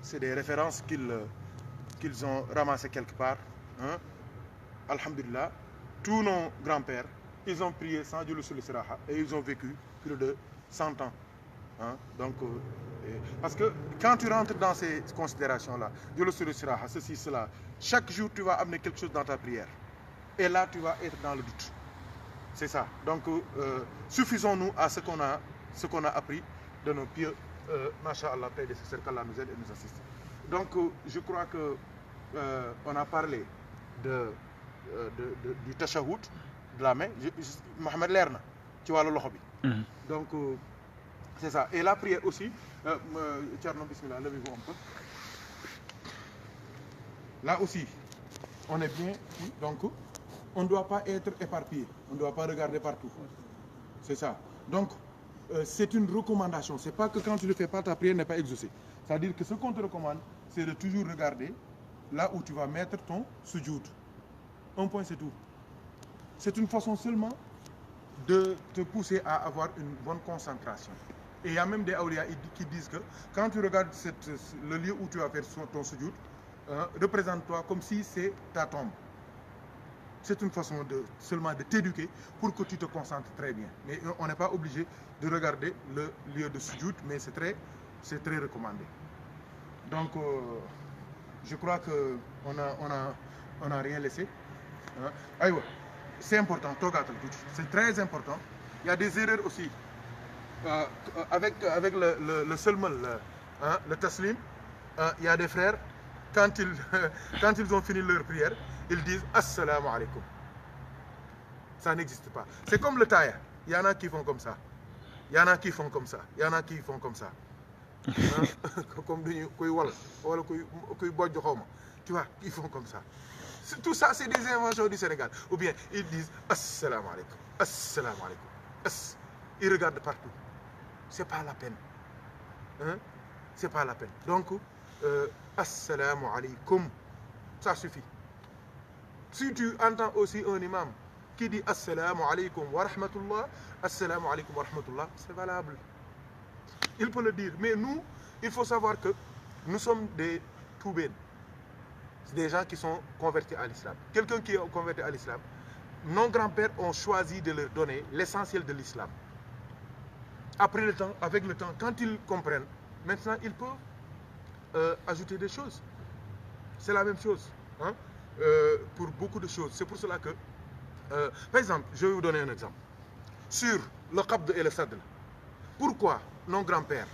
c'est des références qu'ils ont ramassées quelque part. Hein. Alhamdulillah, tous nos grands-pères, ils ont prié sans Dieu sur le Siraha et ils ont vécu plus de 100 ans. Hein. Donc, parce que quand tu rentres dans ces considérations-là, Dieu sur le Siraha, ceci, cela, chaque jour tu vas amener quelque chose dans ta prière. Et là, tu vas être dans le doute. C'est ça. Donc, suffisons-nous à ce qu'on a appris de nos pieux, Masha'Allah, prédécesseurs, qu'Allah nous aide et nous assiste. Donc, je crois que on a parlé du tashahoud, de la main. Mohamed Lerna, tu vois le lochobi. Donc, c'est ça. Et la prière aussi, Tcherno Bismillah, levez-vous un peu. Là aussi, on est bien. Donc, on ne doit pas être éparpillé. On ne doit pas regarder partout. C'est ça. Donc, c'est une recommandation. Ce n'est pas que quand tu ne le fais pas, ta prière n'est pas exaucée. C'est-à-dire que ce qu'on te recommande, c'est de toujours regarder là où tu vas mettre ton sujoud. Un point, c'est tout. C'est une façon seulement de te pousser à avoir une bonne concentration. Et il y a même des awliya qui disent que quand tu regardes le lieu où tu vas faire ton sujoud, représente-toi comme si c'est ta tombe. C'est une façon seulement de t'éduquer pour que tu te concentres très bien. Mais on n'est pas obligé de regarder le lieu de sujoud, mais c'est très recommandé. Donc, je crois qu'on a rien laissé. Hein? C'est important, c'est très important. Il y a des erreurs aussi. Avec le seulement, le taslim, il y a des frères, quand ils ont fini leur prière, ils disent Assalamu alaikum. Ça n'existe pas. C'est comme le taïa. Il y en a qui font comme ça. Il y en a qui font comme ça. Il y en a qui font comme ça. Comme tu vois, ils font comme ça. Tout ça, c'est des inventions du Sénégal. Ou bien, ils disent Assalamu alaikum. Assalamu alaikum. Ils regardent partout. C'est pas la peine. Hein? C'est pas la peine. Donc, Assalamu alaikum. Ça suffit. Si tu entends aussi un imam qui dit Assalamu alaikum wa rahmatullah, Assalamu alaikum wa rahmatullah, c'est valable. Il peut le dire. Mais nous, il faut savoir que nous sommes des toubènes. Des gens qui sont convertis à l'islam. Quelqu'un qui est converti à l'islam, nos grands-pères ont choisi de leur donner l'essentiel de l'islam. Après le temps, avec le temps, quand ils comprennent, maintenant ils peuvent ajouter des choses. C'est la même chose. Hein? Pour beaucoup de choses. C'est pour cela que, par exemple, je vais vous donner un exemple. Sur le qabd et le sadl. Pourquoi nos grands-pères,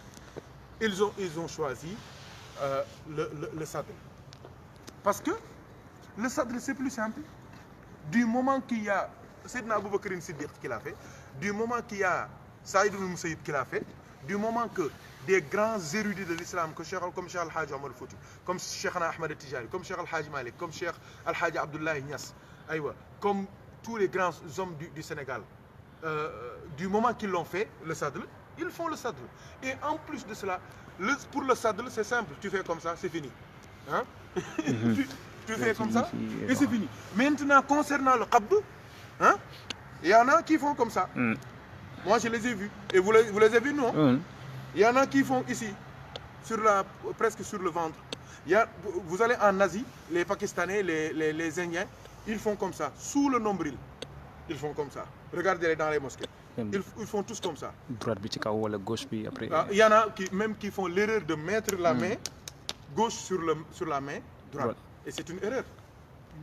ils ont choisi le sadl? Parce que le sadl, c'est plus simple. Du moment qu'il y a Sayyidina Abu Bakr Siddiq qui l'a fait, du moment qu'il y a Saïd ibn Musayyib qui l'a fait, du moment que des grands érudits de l'islam comme Cheikh Al-Hajj Omar Fouti, comme Cheikh Ahmed Tijani, comme Cheikh Al-Hajj Malik, comme Cheikh Al-Hajj Abdullah Niass, comme tous les grands hommes du Sénégal, du moment qu'ils l'ont fait, le sadl, ils font le sadl. Et en plus de cela, pour le sadl, c'est simple, tu fais comme ça, c'est fini. Hein? Tu fais comme ça et c'est fini. Maintenant, concernant le qabd, hein, il y en a qui font comme ça. Moi, je les ai vus. Et vous les avez vus, non? Il y en a qui font ici, presque sur le ventre. Vous allez en Asie, les Pakistanais, les Indiens, ils font comme ça, sous le nombril. Ils font comme ça. Regardez-les dans les mosquées. Ils font tous comme ça. Droite, ou la gauche, après. Il y en a qui font l'erreur de mettre la main gauche sur la main droite. Et c'est une erreur.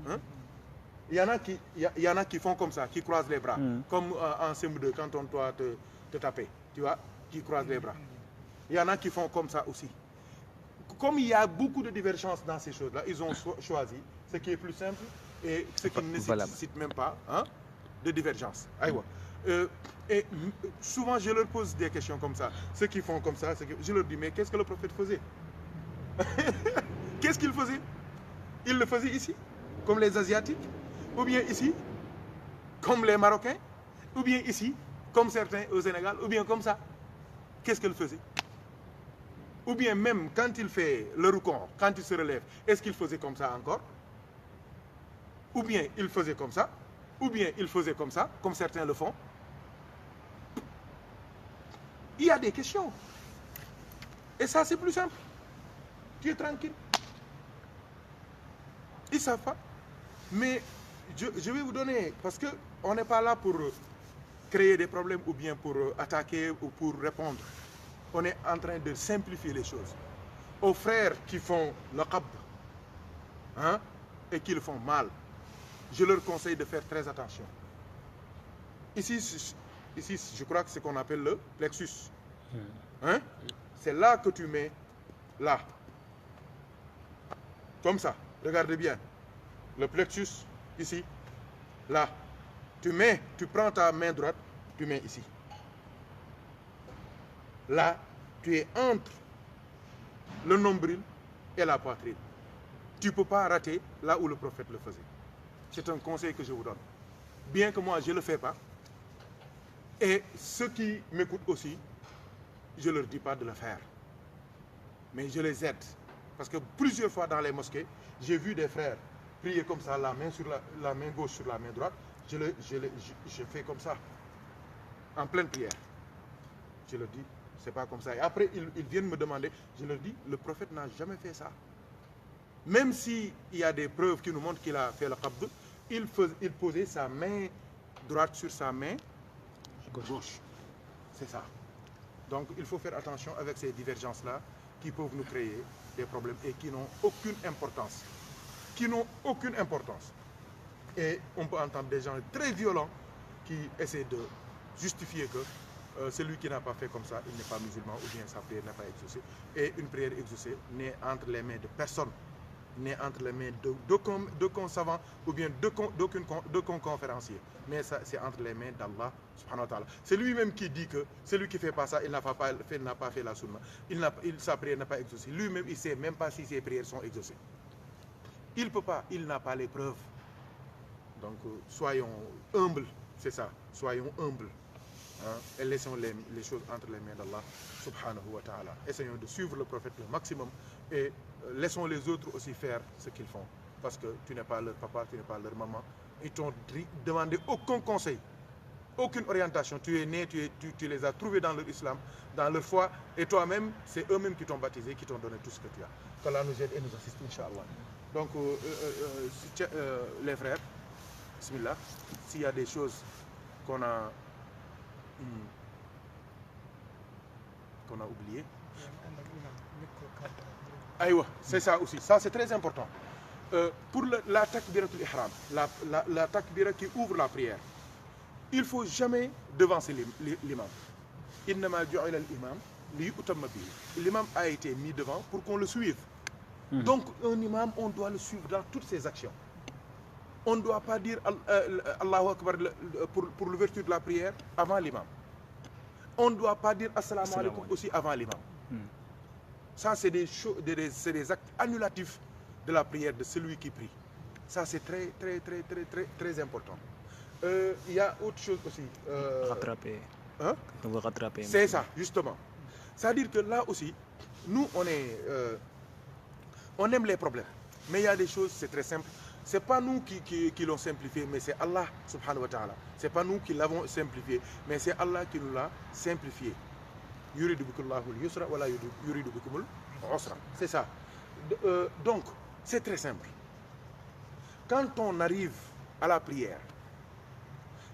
Hein? Il y en a qui font comme ça, qui croisent les bras. Comme en CM2, quand on doit te taper, tu vois, qui croisent les bras. Il y en a qui font comme ça aussi. Comme il y a beaucoup de divergences dans ces choses-là, ils ont choisi ce qui est plus simple et ce qui ne nécessite même pas, hein, de divergence. Et souvent, je leur pose des questions comme ça. Ceux qui font comme ça, je leur dis, mais qu'est-ce que le prophète faisait? Qu'est-ce qu'il faisait? Il le faisait ici, comme les Asiatiques, ou bien ici, comme les Marocains, ou bien ici, comme certains au Sénégal, ou bien comme ça. Qu'est-ce qu'il faisait? Ou bien même quand il fait le rukon, quand il se relève, est-ce qu'il faisait comme ça encore? Ou bien il faisait comme ça, ou bien il faisait comme ça, comme certains le font. Il y a des questions. Et ça, c'est plus simple. tu es tranquille. Ils ne savent pas. Mais je vais vous donner, parce qu'on n'est pas là pour créer des problèmes ou bien pour attaquer ou pour répondre. On est en train de simplifier les choses. Aux frères qui font le qabd, hein, et qui le font mal, je leur conseille de faire très attention. Ici je crois que c'est ce qu'on appelle le plexus. Hein? C'est là que tu mets, là. Comme ça, regardez bien. Le plexus, ici, là. Tu prends ta main droite, tu mets ici. Là, tu es entre le nombril et la poitrine. Tu ne peux pas rater là où le prophète le faisait. C'est un conseil que je vous donne. Bien que moi, je ne le fais pas. Et ceux qui m'écoutent aussi, je ne leur dis pas de le faire. Mais je les aide. Parce que plusieurs fois dans les mosquées, j'ai vu des frères prier comme ça, la main gauche sur la main droite. Je fais comme ça, en pleine prière. Je leur dis, c'est pas comme ça. Et après, ils viennent me demander, je leur dis, le prophète n'a jamais fait ça. Même s'il y a des preuves qui nous montrent qu'il a fait le qabd, il posait sa main droite sur sa main gauche. C'est ça. Donc, il faut faire attention avec ces divergences-là qui peuvent nous créer des problèmes et qui n'ont aucune importance. Et on peut entendre des gens très violents qui essaient de justifier que celui qui n'a pas fait comme ça, il n'est pas musulman ou bien sa prière n'est pas exaucée. Et une prière exaucée n'est entre les mains de personne, n'est entre les mains d'aucun savant ou bien d'aucun conférencier. Mais c'est entre les mains d'Allah subhanahu wa ta'ala. C'est lui-même qui dit que celui qui ne fait pas ça, il n'a pas fait la sunna. Sa prière n'est pas exaucée. Lui-même, il ne sait même pas si ses prières sont exaucées. Il ne peut pas, il n'a pas les preuves. Donc, soyons humbles, c'est ça, soyons humbles. Hein, et laissons les choses entre les mains d'Allah subhanahu wa ta'ala. Essayons de suivre le prophète le maximum et laissons les autres aussi faire ce qu'ils font. Parce que tu n'es pas leur papa, tu n'es pas leur maman. Ils t'ont demandé aucun conseil, aucune orientation. Tu es né, tu les as trouvés dans leur islam, dans leur foi. Et toi-même, c'est eux-mêmes qui t'ont baptisé, qui t'ont donné tout ce que tu as. Qu'Allah nous aide et nous assiste, Inch'Allah. Donc, les frères, bismillah, s'il y a des choses qu'on a oubliées. Aïwa, c'est ça aussi. Ça, c'est très important. Pour la takbiratul ihram, la takbira qui ouvre la prière, il ne faut jamais devancer l'imam. Innama ju'ila al-imam li yu'tamma bihi. L'imam a été mis devant pour qu'on le suive. Donc, un imam, on doit le suivre dans toutes ses actions. On ne doit pas dire Allahu Akbar pour l'ouverture de la prière avant l'imam. On ne doit pas dire Assalamu alaikum aussi avant l'imam. Ça, c'est des actes annulatifs de la prière de celui qui prie. Ça, c'est très important. Il y a autre chose aussi. Rattraper. Hein? On veut rattraper. C'est ça, justement. C'est-à-dire que là aussi, nous, on aime les problèmes. Mais il y a des choses, c'est très simple. Ce n'est pas nous qui l'ont simplifié, mais c'est Allah subhanahu wa ta'ala. Ce n'est pas nous qui l'avons simplifié, mais c'est Allah qui nous l'a simplifié. Yuridu bikumullahu al-yusra wa la yuridu bikumul usra. C'est ça. Donc, c'est très simple. Quand on arrive à la prière,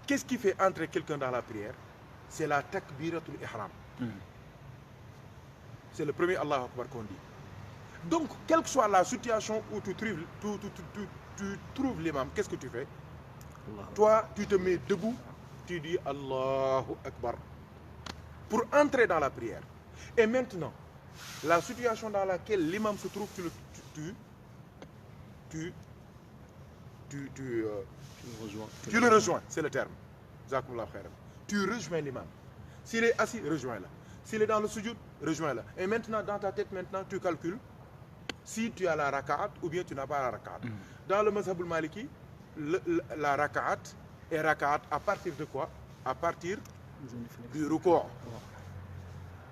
qu'est-ce qui fait entrer quelqu'un dans la prière? C'est la takbiratul ihram. C'est le premier Allahu Akbar qu'on dit. Donc, quelle que soit la situation où tu trouves l'imam, qu'est-ce que tu fais? Toi, tu te mets debout, tu dis Allahu Akbar pour entrer dans la prière. Et maintenant, la situation dans laquelle l'imam se trouve, tu le rejoins, c'est le terme. Tu rejoins l'imam. S'il est assis, rejoins-le. S'il est dans le sujoud, rejoins-le. Et maintenant, dans ta tête, tu calcules si tu as la raka'at ou bien tu n'as pas la raka'at. Dans le mazhab al-maliki, la raka'at est raka'at à partir de quoi? À partir du ruku'.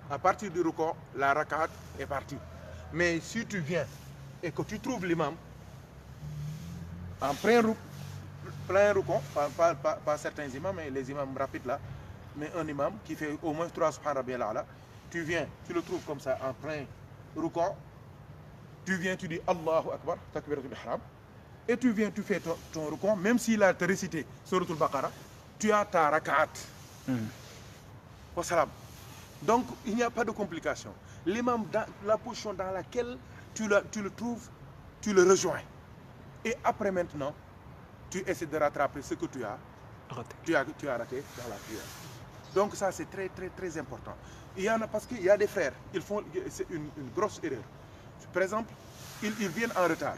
À partir du ruku', la raka'at est partie. Mais si tu viens et que tu trouves l'imam en plein ruku', pas certains imams, mais les imams rapides là, mais un imam qui fait au moins 3 subhan rabbiyal a'la, tu viens, tu le trouves comme ça en plein ruku', tu viens, tu dis Allahu Akbar, takbiratul ihram, et tu viens, tu fais ton rukon, même s'il a te récité Suratul Baqarah, tu as ta rakaat. Wassalam. Donc, il n'y a pas de complication. L'imam, dans la position dans laquelle tu le trouves, tu le rejoins. Et après maintenant, tu essaies de rattraper ce que tu as raté dans la prière. Donc ça, c'est très, très, très important. Il y en a, parce qu'il y a des frères, ils font, c'est une grosse erreur. Par exemple, ils viennent en retard.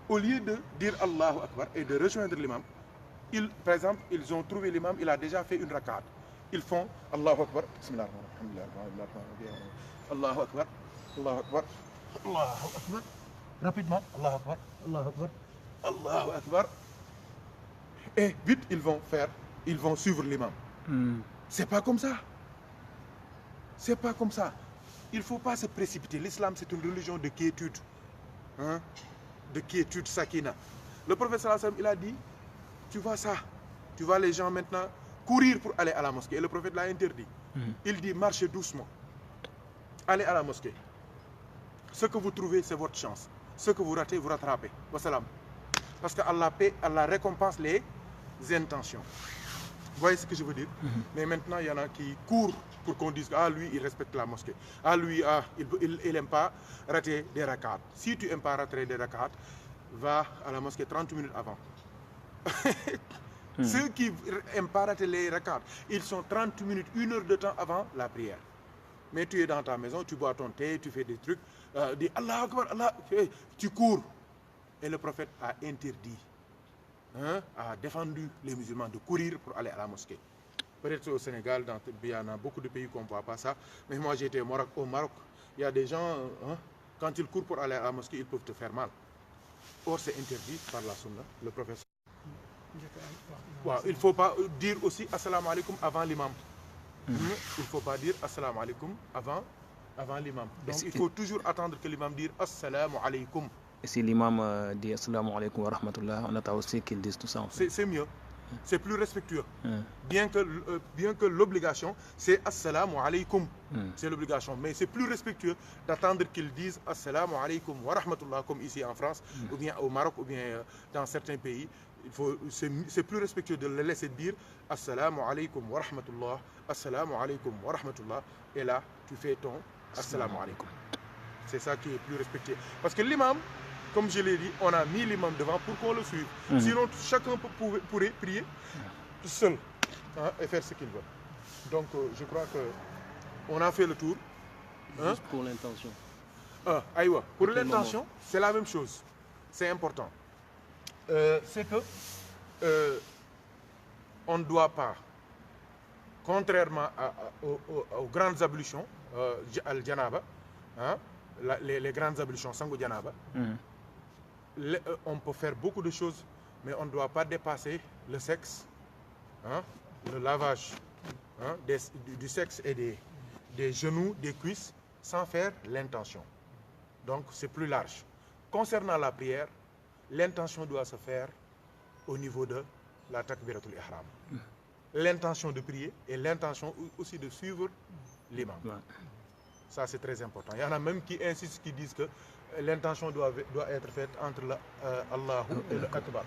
Au lieu de dire Allahu Akbar et de rejoindre l'imam, par exemple, ils ont trouvé l'imam, il a déjà fait une rakat. Ils font Allahu Akbar, Bismillah, Allahu Akbar, Allahu Akbar, Allahu Akbar, rapidement, Allahu Akbar, Allahu Akbar, Allahu Akbar. Et vite, ils vont suivre l'imam. C'est pas comme ça. C'est pas comme ça. Il ne faut pas se précipiter. L'islam, c'est une religion de quiétude. Hein? De quiétude, sakina. Le prophète sallallahu alayhi wa sallam, il a dit, tu vois ça, tu vois les gens maintenant courir pour aller à la mosquée. Et le prophète l'a interdit. Il dit, marchez doucement. Allez à la mosquée. Ce que vous trouvez, c'est votre chance. Ce que vous ratez, vous rattrapez. Wassalam. Parce qu'Allah récompense les intentions. Vous voyez ce que je veux dire? Mais maintenant, il y en a qui courent pour qu'on dise, ah, lui, il respecte la mosquée. Ah, lui, il n'aime pas rater des rakats. Si tu n'aimes pas rater des rakats, va à la mosquée 30 minutes avant. Ceux qui n'aiment pas rater les rakats, ils sont 30 minutes, 1 heure de temps avant la prière. Mais tu es dans ta maison, tu bois ton thé, tu fais des trucs, dis Allah Akbar, Allah, tu cours. Et le prophète a interdit, a défendu les musulmans de courir pour aller à la mosquée. Peut-être au Sénégal, il y en a beaucoup de pays qui ne voit pas ça. Mais moi, j'étais au Maroc. Il y a des gens, quand ils courent pour aller à la mosquée, ils peuvent te faire mal. Or, c'est interdit par la sunna, le prophète. Il ne faut pas dire aussi assalamu alaikum avant l'imam. Il ne faut pas dire assalamu alaikum avant l'imam. Donc, il faut toujours attendre que l'imam dise assalamu alaikum. Et si l'imam dit assalamu alaikum wa rahmatullah, on attend aussi qu'il dise tout ça. En fait. C'est mieux. C'est plus respectueux. Bien que l'obligation, c'est assalamu alaikum. C'est l'obligation. Mais c'est plus respectueux d'attendre qu'ils disent assalamu alaikum wa rahmatullah, comme ici en France, ou bien au Maroc, ou bien dans certains pays. C'est plus respectueux de le laisser dire assalamu alaikum wa rahmatullah, assalamu alaikum wa rahmatullah. Et là, tu fais ton assalamu alaikum. C'est ça qui est plus respectueux. Parce que l'imam, comme je l'ai dit, on a mis l'imam devant pour qu'on le suive. Sinon, chacun pourrait prier seul et faire ce qu'il veut. Donc, je crois qu'on a fait le tour. Juste pour l'intention. Pour l'intention, c'est la même chose. C'est important. C'est que on ne doit pas, contrairement aux grandes ablutions, al-janaba, les grandes ablutions sangu janaba, on peut faire beaucoup de choses, mais on ne doit pas dépasser le sexe, le lavage du sexe et des genoux, des cuisses, sans faire l'intention. Donc c'est plus large. Concernant la prière, l'intention doit se faire au niveau de la takbiratul ihram. L'intention de prier et l'intention aussi de suivre l'imam. Ça, c'est très important. Il y en a même qui insistent, qui disent que l'intention doit être faite entre Allahu et le Akbar.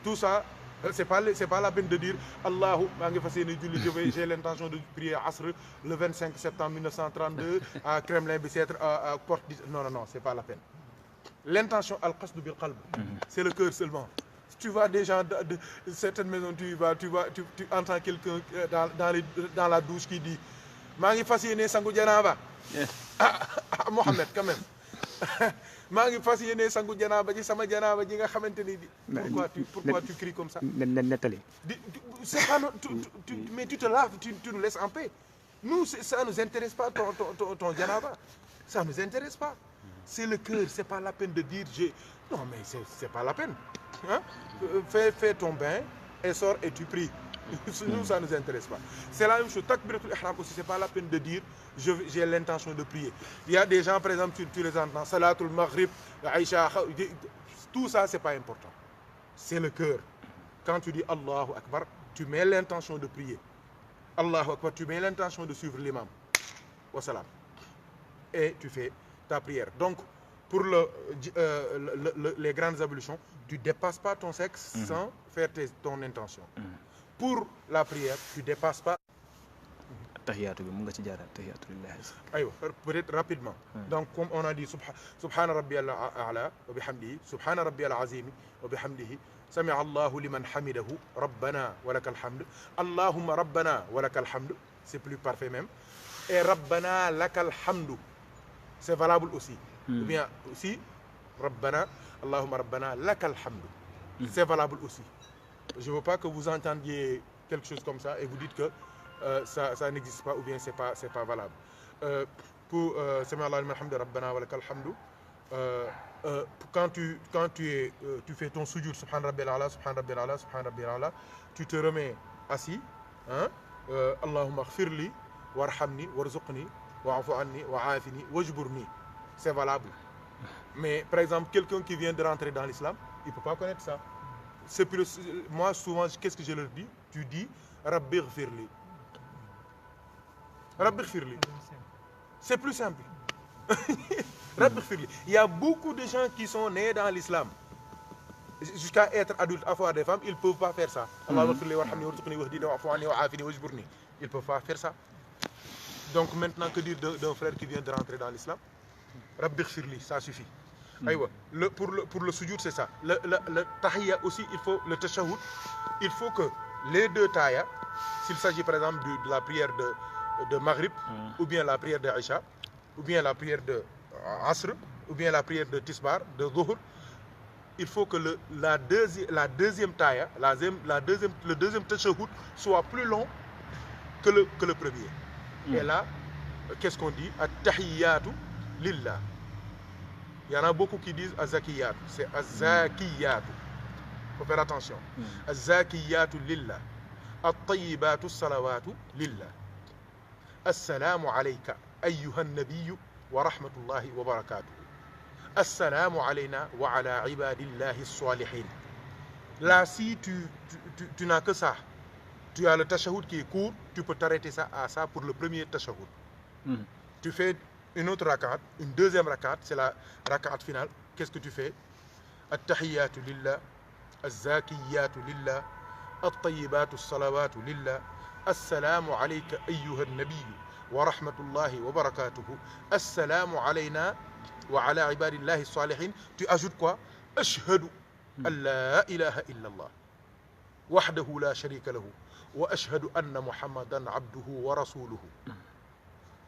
Tout ça, c'est pas la peine de dire Allahu, j'ai l'intention de prier Asr le 25 septembre 1932 à Kremlin-Bicêtre, à Porte. Non, c'est pas la peine. L'intention, al-qasdu bil qalb, c'est le cœur seulement. Si tu vas des gens de certaines maisons, tu entends quelqu'un dans la douche qui dit Mangi fasciné sangu janaba. Mohamed, quand même. Mangi fasciné sangu janaba, sama janaba, ji nga xamanteni pourquoi tu cries comme ça? C'est pas mais tu te laves, tu nous laisses en paix. Nous, ça nous intéresse pas ton janaba. Ça nous intéresse pas. C'est le cœur, c'est pas la peine de dire non mais c'est pas la peine. Fais ton bain et sors et tu pries. Nous, ça ne nous intéresse pas. C'est la même chose. Takbiratul ihram aussi, c'est pas la peine de dire j'ai l'intention de prier. Il y a des gens, par exemple, tu les entends, Salatul Maghrib, Aïcha, tout ça, c'est pas important. C'est le cœur. Quand tu dis Allahu Akbar, tu mets l'intention de prier. Allahu Akbar, tu mets l'intention de suivre l'imam. Wassalam. Et tu fais ta prière. Donc, pour les grandes ablutions, tu ne dépasses pas ton sexe sans faire ton intention. Pour la prière, tu ne dépasses pas. Tahiyatu bi mu nga ci jaaraat tahiyatu lillahi. Aywa, peut-être rapidement. Donc comme on a dit subhana rabbiyal a'la wa bihamdihi, subhana rabbiyal azim wa bihamdihi, sami'a Allahu liman hamidahu, rabbana wa lakal hamd, Allahumma rabbana wa lakal hamd, c'est plus parfait même. Et rabbana lakal hamd, c'est valable aussi. Ou bien aussi rabbana, Allahumma rabbana lakal hamd, c'est valable aussi. Je ne veux pas que vous entendiez quelque chose comme ça et vous dites que ça n'existe pas ou bien c'est pas valable. Pour quand tu fais ton sujoud subhan rabbil ala, subhan rabbil ala, subhan rabbil ala, tu te remets assis, hein? Allahumma ighfirli warhamni warzuqni wa'fu anni wa'afini wajburni, c'est valable. Mais par exemple quelqu'un qui vient de rentrer dans l'islam, il ne peut pas connaître ça. C'est plus, moi souvent qu'est-ce que je leur dis? Tu dis Rabbi ighfirli. Rabbi ighfirli. C'est plus simple. Rabbi ighfirli. Il y a beaucoup de gens qui sont nés dans l'islam. Jusqu'à être adultes, à avoir des femmes, ils ne peuvent pas faire ça. Ils ne peuvent pas faire ça. Donc maintenant, que dire d'un frère qui vient de rentrer dans l'islam? Rabbi ighfirli, ça suffit. Pour le sujoud, c'est ça. Le tahiyya aussi, il faut le tashahhud. Il faut que les deux tahiyya, s'il s'agit par exemple de la prière de Maghrib, ou bien la prière de Isha, ou bien la prière de Asr, ou bien la prière de Tisbar, de Dhuhr, il faut que la deuxième tahiyya, le deuxième tashahhud soit plus long que le premier. Et là, qu'est-ce qu'on dit? At-tahiyyatu lillah. Il y en a beaucoup qui disent azakiyatu, c'est azakiyatu. Il faut faire attention. Azakiyatu lillah. At-tayyibatu salawatu lillah. Assalamu alayka ayyuhan nabiyyu wa rahmatullahi wa barakatuh. Assalamu alayna wa ala ibadillahi as-salihin. Là, si tu n'as que ça, tu as le tashahhud qui est court, tu peux t'arrêter ça à ça pour le premier tashahhud. Tu fais une autre rakat, une deuxième rakat, c'est la rakat finale. Qu'est-ce que tu fais? At-tahiyyatu lillah, az-zakiyatu lillah, at-tayyibatu salawatu lillah, assalamu alayka ayyuhan nabiyyu wa rahmatullahi wa barakatuhu, assalamu alayna wa ala ibadillahi as-salihin. Tu ajoutes quoi? Ashhadu an la ilaha illallah wahdahu la sharika lahu wa ashhadu anna muhammadan abduhu wa rasuluhu.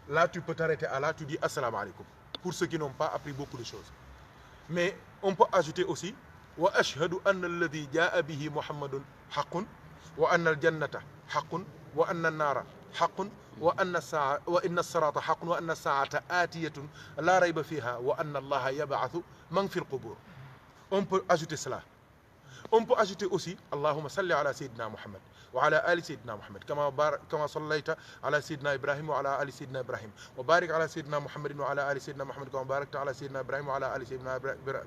Là, tu peux t'arrêter à là, tu dis assalamu alaikum. Pour ceux qui n'ont pas appris beaucoup de choses. Mais on peut ajouter aussi wa ashhadu anna alladhi ja'a bihi muhammadun haqqun wa anna al-jannata haqqun wa anna an-nara haqqun wa inna as-sirata haqqun wa anna as-sa'ata atiyatun la rayba fiha wa anna allaha yab'athu man fi al-qubur. On peut ajouter cela. On peut ajouter aussi Allahumma salli ala sayyidina Muhammad wa ala ali sayyidina Muhammad kama sallaita ala sayyidina Ibrahim wa ala ali sayyidina Ibrahim wa barik ala sayyidina Muhammadin wa ala ali sayyidina Muhammad kama barakta ala sayyidina Ibrahim wa ala ali sayyidina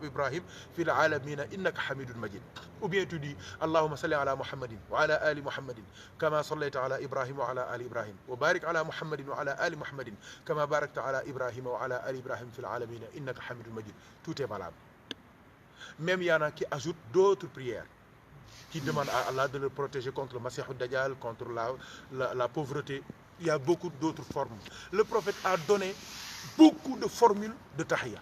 Ibrahim fil alamin innaka hamidun majid. Ou bien tu dis Allahumma salli ala Muhammadin wa ala ali Muhammadin kama sallaita ala Ibrahim wa ala ali Ibrahim wa barik ala Muhammadin wa ala ali Muhammadin kama barakta ala Ibrahim wa ala ali Ibrahim fil alamin innaka hamidun majid. Tout est valable. Même il y en a qui ajoutent d'autres prières, qui demandent à Allah de le protéger contre le Masih al-Dajjal, contre la pauvreté. Il y a beaucoup d'autres formes. Le prophète a donné beaucoup de formules de tahiyya.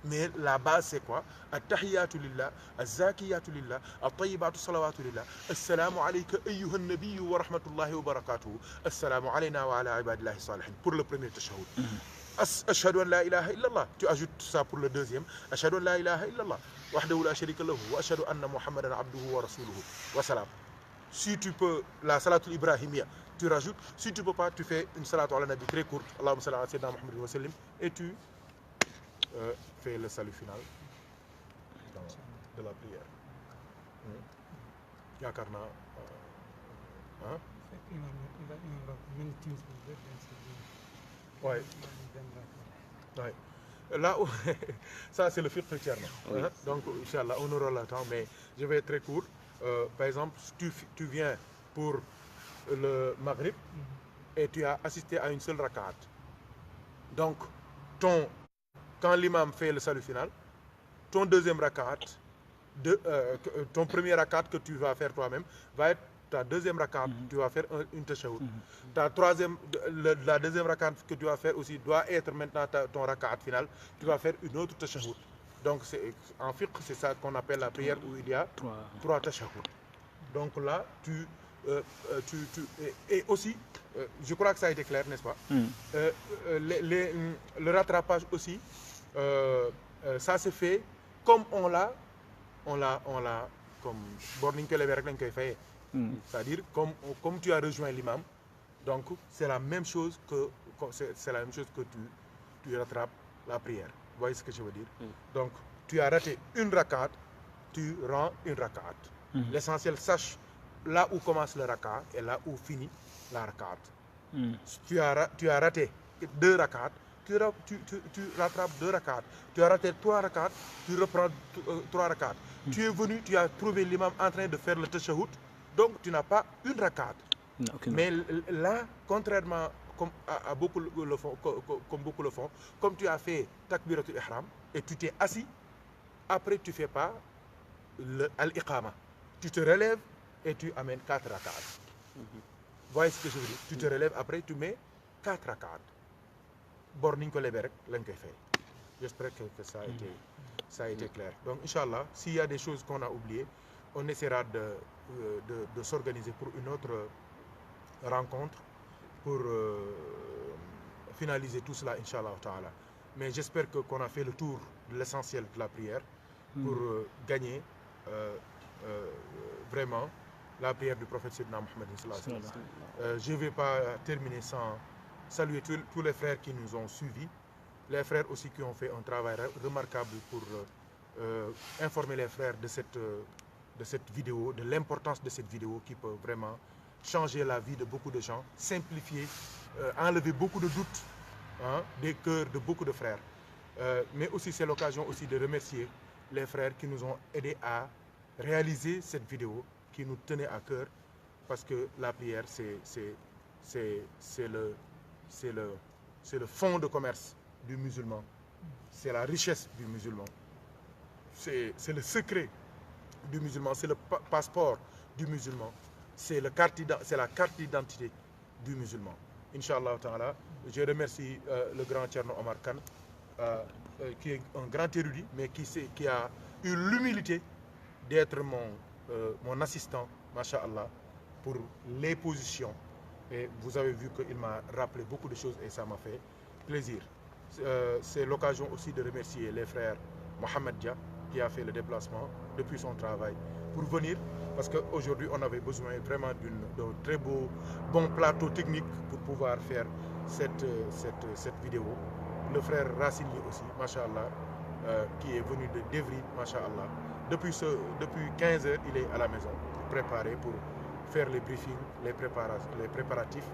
Mais la base c'est quoi? At-tahiyyatu lillah, az-zakiyatu lillah, at-tayyibatu salawatu lillah, assalamu alayka ayyuhan nabiyyu wa rahmatullahi wa barakatuhu, assalamu alayna wa ala ibadillahi salihin. Pour le premier tashahhud. Ashhadu an la ilaha illallah, tu ajoutes ça pour le deuxième. Ashhadu an la ilaha illallah wahdahu la sharika lahu wa ashhadu anna muhammadan abduhu wa rasuluhu wa salam. Si tu peux la salatul ibrahimiyya, tu rajoutes. Si tu peux pas, tu fais une salatu ala nabi très courte, Allahumma salli ala sayyidina Muhammad wa sallim, et tu fais le salut final de la prière. yaakaar naa ouais. Ouais. Là, ça c'est le fiqh tierno. Oui. Donc, Inch'Allah, on aura le temps, mais je vais être très court. Par exemple, tu viens pour le Maghrib et tu as assisté à une seule rakat. Donc, ton quand l'imam fait le salut final, ton deuxième rakat, ton premier rakat que tu vas faire toi-même va être ta deuxième rakat, tu vas faire une tashahhud. La deuxième rakat que tu vas faire aussi doit être maintenant ton rakat final, tu vas faire une autre tashahhud. Donc en fiqh, c'est ça qu'on appelle la prière où il y a trois tashahhud. Donc là, et aussi, je crois que ça a été clair, n'est-ce pas? Le rattrapage aussi, ça se fait comme on l'a, comme Borning Kelleberg lañ koy fayee. C'est-à-dire comme tu as rejoint l'imam, donc c'est la même chose que tu rattrapes la prière. Vous voyez ce que je veux dire? Donc tu as raté une rakat, tu rends une rakat. L'essentiel, sache là où commence le rakat et là où finit la rakat. Tu as raté 2 rakats, tu rattrapes 2 rakats. Tu as raté 3 rakats, tu reprends 3 rakats. Tu es venu, tu as trouvé l'imam en train de faire le tashahhud, donc tu n'as pas une rakat. Mais là, contrairement comme beaucoup le font, comme tu as fait takbiratul ihram et tu t'es assis, après tu ne fais pas al-iqama. Tu te relèves et tu amènes 4 rakats. Voyez ce que je veux dire? Tu te relèves après, tu mets 4 rakats. Borning ko lebe rek lañ koy fay. J'espère que ça a été clair. Donc, Inch'Allah, s'il y a des choses qu'on a oubliées, on essaiera de s'organiser pour une autre rencontre pour finaliser tout cela, Inch'Allah ta'ala. Mais j'espère qu'on a fait le tour de l'essentiel de la prière pour gagner vraiment la prière du prophète Sayyidina Mohammed sallallahu alayhi wa sallam. Je ne vais pas terminer sans saluer tous les frères qui nous ont suivis, les frères aussi qui ont fait un travail remarquable pour informer les frères de cette vidéo, de l'importance de cette vidéo qui peut vraiment changer la vie de beaucoup de gens, simplifier, enlever beaucoup de doutes des cœurs de beaucoup de frères. Mais aussi c'est l'occasion aussi de remercier les frères qui nous ont aidés à réaliser cette vidéo qui nous tenait à cœur, parce que la prière c'est le fonds de commerce du musulman, c'est la richesse du musulman, c'est le secret du musulman, c'est le passeport du musulman, c'est la carte d'identité du musulman. Inch'Allah ta'ala, je remercie le grand Thierno Omar Kane, qui est un grand érudit, mais qui a eu l'humilité d'être mon assistant, masha'Allah, pour les positions. Et vous avez vu qu'il m'a rappelé beaucoup de choses et ça m'a fait plaisir. C'est l'occasion aussi de remercier les frères Mohamed Dia, qui a fait le déplacement depuis son travail pour venir, parce qu'aujourd'hui on avait besoin vraiment d'un très bon plateau technique pour pouvoir faire cette vidéo. Le frère Rassini aussi, masha'Allah, qui est venu de Devry, masha'Allah. Depuis 15 heures, il est à la maison pour préparer, pour faire les briefings, les préparatifs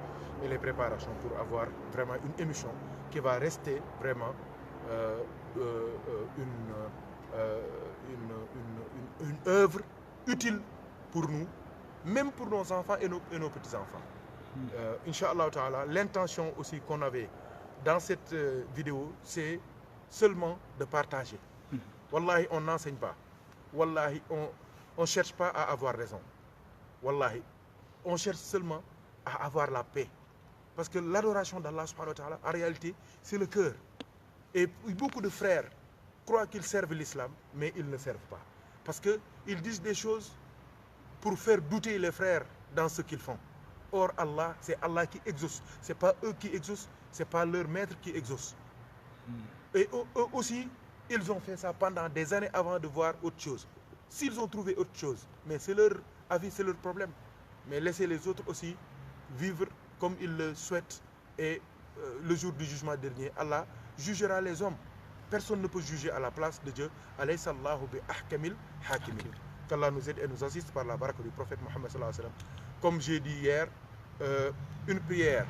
et les préparations pour avoir vraiment une émission qui va rester vraiment une œuvre utile pour nous, même pour nos enfants et nos petits-enfants. Inch'Allah ta'ala, l'intention aussi qu'on avait dans cette vidéo, c'est seulement de partager. Wallahi, on n'enseigne pas. Wallahi, on ne cherche pas à avoir raison. Wallahi, on cherche seulement à avoir la paix. Parce que l'adoration d'Allah subhanahu wa ta'ala, en réalité, c'est le cœur. Et beaucoup de frères croient qu'ils servent l'islam, mais ils ne servent pas. Parce qu'ils disent des choses pour faire douter les frères dans ce qu'ils font. Or, Allah, c'est Allah qui exauce. Ce n'est pas eux qui exaucent, ce n'est pas leur maître qui exauce. Et eux aussi, ils ont fait ça pendant des années avant de voir autre chose. S'ils ont trouvé autre chose, mais c'est leur avis, c'est leur problème. Mais laissez les autres aussi vivre comme ils le souhaitent. Et le jour du jugement dernier, Allah jugera les hommes. Personne ne peut juger à la place de Dieu. Alaysa Allahu bi ahkamil hakimin. Qu'Allah nous aide et nous assiste par la baraka du prophète Mohammed sallallahu alayhi wa sallam. Comme j'ai dit hier, une prière,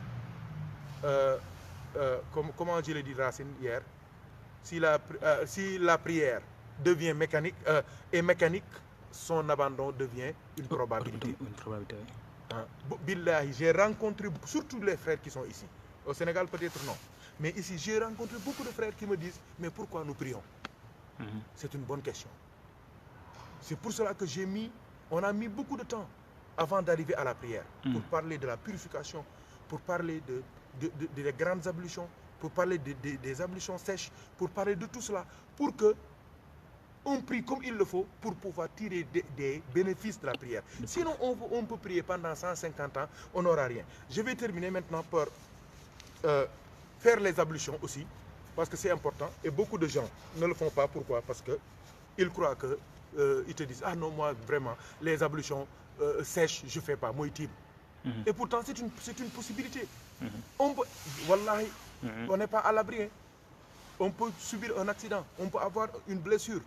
comment je l'ai dit Racine hier, si la prière devient mécanique, son abandon devient une probabilité. Billahi, j'ai rencontré surtout les frères qui sont ici. Au Sénégal, peut-être non. Mais ici, j'ai rencontré beaucoup de frères qui me disent, mais pourquoi nous prions? C'est une bonne question. C'est pour cela que on a mis beaucoup de temps avant d'arriver à la prière, pour parler de la purification, pour parler des grandes ablutions, pour parler des ablutions sèches, pour parler de tout cela, pour que on prie comme il le faut pour pouvoir tirer des bénéfices de la prière. Sinon, on peut prier pendant 150 ans, on n'aura rien. Je vais terminer maintenant par faire les ablutions aussi, parce que c'est important, et beaucoup de gens ne le font pas. Pourquoi? Parce qu'ils croient que ils te disent, ah non, moi vraiment, les ablutions sèches, je ne fais pas, moi il Et pourtant, c'est une possibilité. On peut, wallahi, on n'est pas à l'abri. On peut subir un accident, on peut avoir une blessure,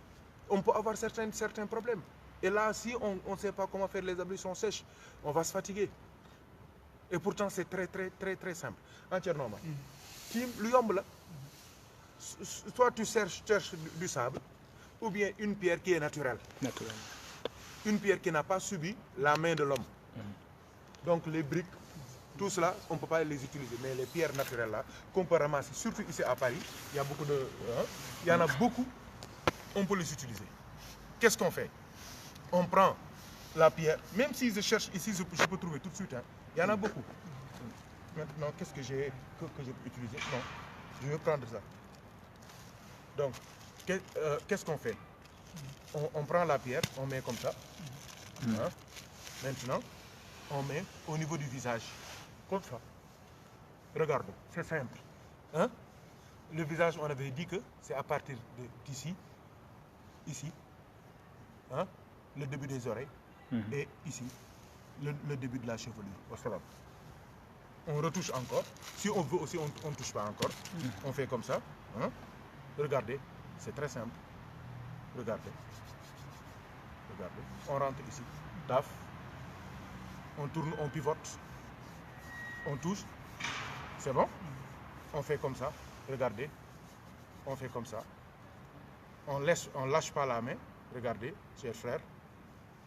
on peut avoir certains problèmes. Et là, si on ne sait pas comment faire les ablutions sèches, on va se fatiguer. Et pourtant, c'est très simple. Entièrement. Soit tu cherches du sable, ou bien une pierre qui est naturelle. Une pierre qui n'a pas subi la main de l'homme. Donc les briques, tout cela, on ne peut pas les utiliser. Mais les pierres naturelles là, qu'on peut ramasser, surtout ici à Paris, il y a beaucoup de... il y en a beaucoup, on peut les utiliser. Qu'est-ce qu'on fait? On prend la pierre, même si je cherche ici, je peux trouver tout de suite. Il y en a beaucoup. Maintenant, qu'est-ce que j'ai utilisé? Non, je vais prendre ça. Donc, qu'est-ce qu'on fait? On prend la pierre, on met comme ça. Maintenant, on met au niveau du visage, comme ça. Regardez, c'est simple. Le visage, on avait dit que c'est à partir d'ici, ici, le début des oreilles, et ici, le début de la chevelure. On retouche encore. Si on veut aussi, on ne touche pas encore. On fait comme ça. Regardez, c'est très simple. Regardez. On rentre ici. Taf. On tourne, on pivote. On touche. C'est bon? On fait comme ça. Regardez. On fait comme ça. On lâche pas la main. Regardez, chers frères.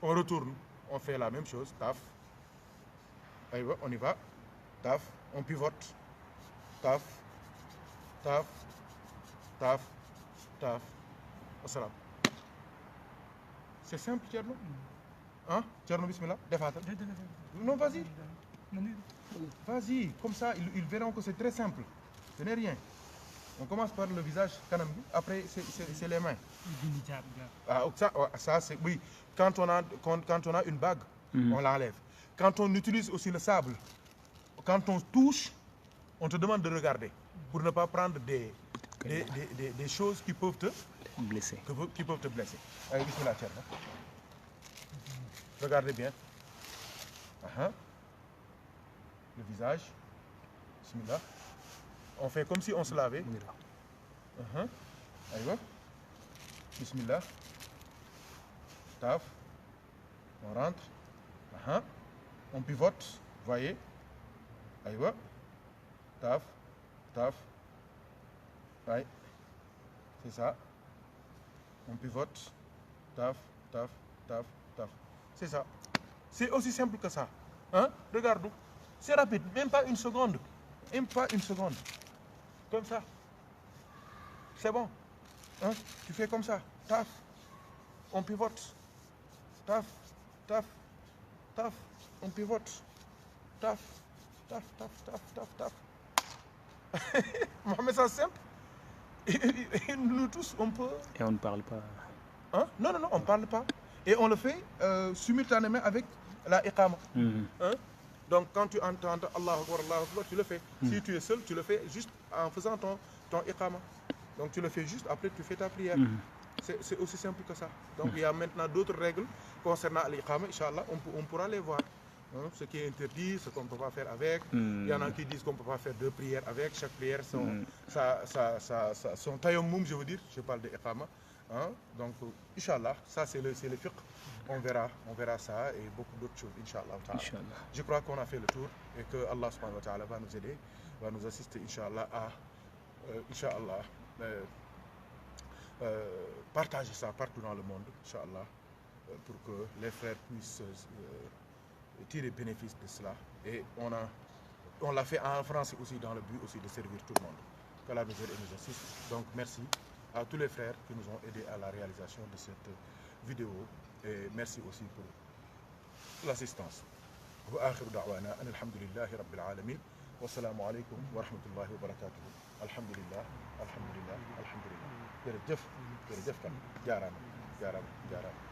On retourne. On fait la même chose. Taf. Allez, on y va. Taf. On pivote. Taf. Taf. Taf. Taf. Assalam. C'est simple, Tcherno. Tcherno, bismillah. Défatal. Non, vas-y. Vas-y. Comme ça, ils verront que c'est très simple. Ce n'est rien. On commence par le visage, kanambi. Après, c'est les mains. Ça c'est... Oui. Quand on a une bague, on l'enlève. Quand on utilise aussi le sable, quand on touche, on te demande de regarder. Pour ne pas prendre des choses qui peuvent te blesser. Allez, bismillah, Tcherno. Regardez bien. Le visage. Bismillah. On fait comme si on se lavait. Allez, bismillah. Taf. On rentre. On pivote. Voyez. Allez, taf. Taf. Ouais. C'est ça. On pivote. Taf, taf, taf, taf. C'est ça. C'est aussi simple que ça. Regarde. C'est rapide. Même pas une seconde. Même pas une seconde. Comme ça. C'est bon. Tu fais comme ça. Taf. On pivote. Taf, taf, taf. On pivote. Taf, taf, taf, taf, taf, taf. Mohamed, c'est simple. Et nous tous, on peut... Et on ne parle pas. Non, on ne parle pas. Et on le fait simultanément avec la iqama. Donc quand tu entends Allahu Akbar, tu le fais. Si tu es seul, tu le fais juste en faisant ton iqama. Donc tu le fais juste, après tu fais ta prière. C'est aussi simple que ça. Donc il y a maintenant d'autres règles concernant l'iqama, Inch'Allah, on pourra les voir. Ce qui est interdit, ce qu'on ne peut pas faire avec. Il y en a qui disent qu'on ne peut pas faire deux prières avec. Chaque prière, son tayammum, je veux dire. Je parle de iqama. Donc, Inch'Allah, ça c'est le fiqh. On verra ça et beaucoup d'autres choses, Inch'Allah. Je crois qu'on a fait le tour et que Allah subhanahu wa ta'ala va nous aider, va nous assister, Inch'Allah, à partager ça partout dans le monde, Inch'Allah, pour que les frères puissent tirer bénéfice de cela. Et on l'a fait en France aussi, dans le but aussi de servir tout le monde. qu'Allah nous aide et nous assiste. Donc merci à tous les frères qui nous ont aidés à la réalisation de cette vidéo et merci aussi pour l'assistance. وآخر دعوانا أن الحمد لله رب العالمين والسلام عليكم ورحمة الله وبركاته. الحمد لله الحمد لله الحمد لله. jërëjëf jërëjëf kan jaaraama jaaraama jaaraama.